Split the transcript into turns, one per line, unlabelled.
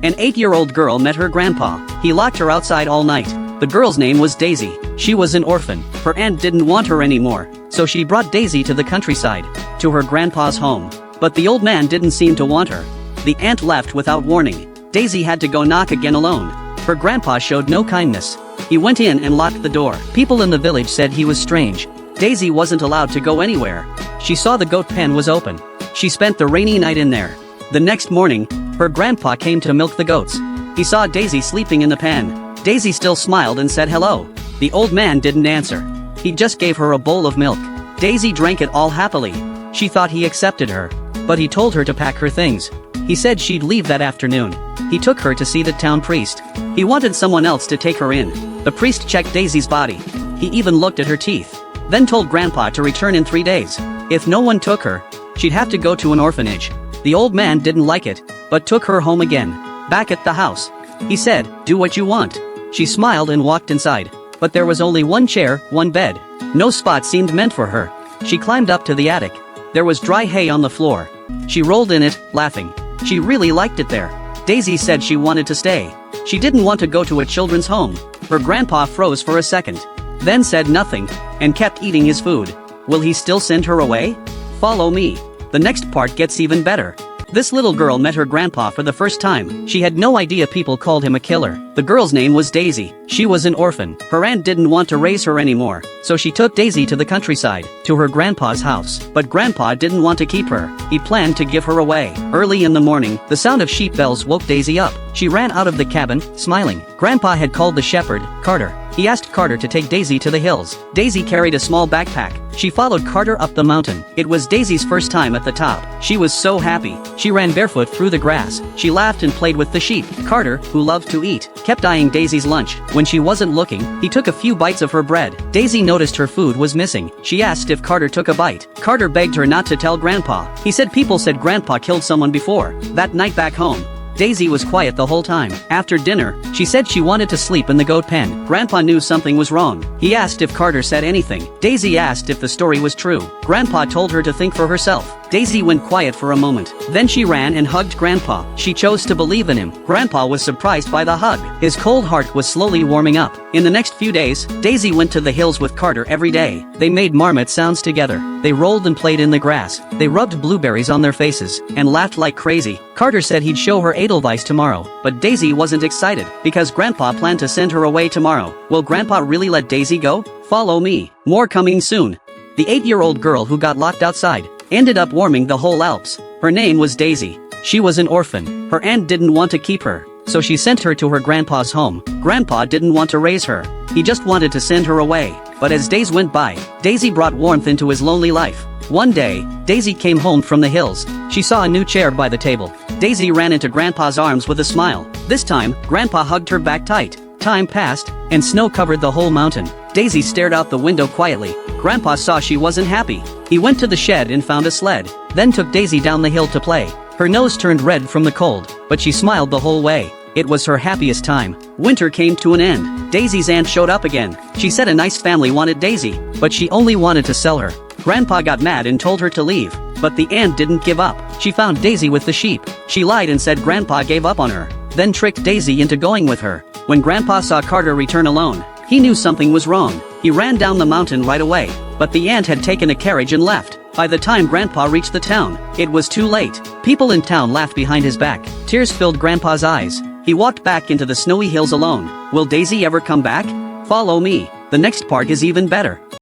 An 8-year-old girl met her grandpa. He locked her outside all night. The girl's name was Daisy. She was an orphan. Her aunt didn't want her anymore, so she brought Daisy to the countryside, to her grandpa's home. But the old man didn't seem to want her. The aunt left without warning. Daisy had to go knock again alone. Her grandpa showed no kindness. He went in and locked the door. People in the village said he was strange. Daisy wasn't allowed to go anywhere. She saw the goat pen was open. She spent the rainy night in there. The next morning, her grandpa came to milk the goats. He saw Daisy sleeping in the pen. Daisy still smiled and said hello. The old man didn't answer. He just gave her a bowl of milk. Daisy drank it all happily. She thought he accepted her. But he told her to pack her things. He said she'd leave that afternoon. He took her to see the town priest. He wanted someone else to take her in. The priest checked Daisy's body. He even looked at her teeth. Then told Grandpa to return in 3 days. If no one took her, she'd have to go to an orphanage. The old man didn't like it, but took her home again. Back at the house, he said, "Do what you want." She smiled and walked inside. But there was only one chair, one bed. No spot seemed meant for her. She climbed up to the attic. There was dry hay on the floor. She rolled in it, laughing. She really liked it there. Daisy said she wanted to stay. She didn't want to go to a children's home. Her grandpa froze for a second, then said nothing, and kept eating his food. Will he still send her away? Follow me. The next part gets even better. This little girl met her grandpa for the first time. She had no idea people called him a killer. The girl's name was Daisy. She was an orphan. Her aunt didn't want to raise her anymore, so she took Daisy to the countryside, to her grandpa's house. But grandpa didn't want to keep her. He planned to give her away. Early in the morning, the sound of sheep bells woke Daisy up. She ran out of the cabin, smiling. Grandpa had called the shepherd, Carter. He asked Carter to take Daisy to the hills. Daisy carried a small backpack. She followed Carter up the mountain. It was Daisy's first time at the top. She was so happy. She ran barefoot through the grass. She laughed and played with the sheep. Carter, who loved to eat, kept eyeing Daisy's lunch. When she wasn't looking, he took a few bites of her bread. Daisy noticed her food was missing. She asked if Carter took a bite. Carter begged her not to tell Grandpa. He said people said Grandpa killed someone before. That night back home, Daisy was quiet the whole time. After dinner, she said she wanted to sleep in the goat pen. Grandpa knew something was wrong. He asked if Carter said anything. Daisy asked if the story was true. Grandpa told her to think for herself. Daisy went quiet for a moment. Then she ran and hugged Grandpa. She chose to believe in him. Grandpa was surprised by the hug. His cold heart was slowly warming up. In the next few days, Daisy went to the hills with Carter every day. They made marmot sounds together. They rolled and played in the grass. They rubbed blueberries on their faces and laughed like crazy. Carter said he'd show her Edelweiss tomorrow, but Daisy wasn't excited because Grandpa planned to send her away tomorrow. Will Grandpa really let Daisy go? Follow me. More coming soon. The 8-year-old girl who got locked outside ended up warming the whole Alps. Her name was Daisy. She was an orphan. Her aunt didn't want to keep her, so she sent her to her grandpa's home. Grandpa didn't want to raise her. He just wanted to send her away. But as days went by, Daisy brought warmth into his lonely life. One day, Daisy came home from the hills. She saw a new chair by the table. Daisy ran into Grandpa's arms with a smile. This time, Grandpa hugged her back tight. Time passed, and snow covered the whole mountain. Daisy stared out the window quietly. Grandpa saw she wasn't happy. He went to the shed and found a sled, then took Daisy down the hill to play. Her nose turned red from the cold, but she smiled the whole way. It was her happiest time. Winter came to an end. Daisy's aunt showed up again. She said a nice family wanted Daisy, but she only wanted to sell her. Grandpa got mad and told her to leave, but the aunt didn't give up. She found Daisy with the sheep. She lied and said Grandpa gave up on her, then tricked Daisy into going with her. When Grandpa saw Carter return alone, he knew something was wrong. He ran down the mountain right away, but the aunt had taken a carriage and left. By the time Grandpa reached the town, it was too late. People in town laughed behind his back. Tears filled Grandpa's eyes. He walked back into the snowy hills alone. Will Daisy ever come back? Follow me. The next part is even better.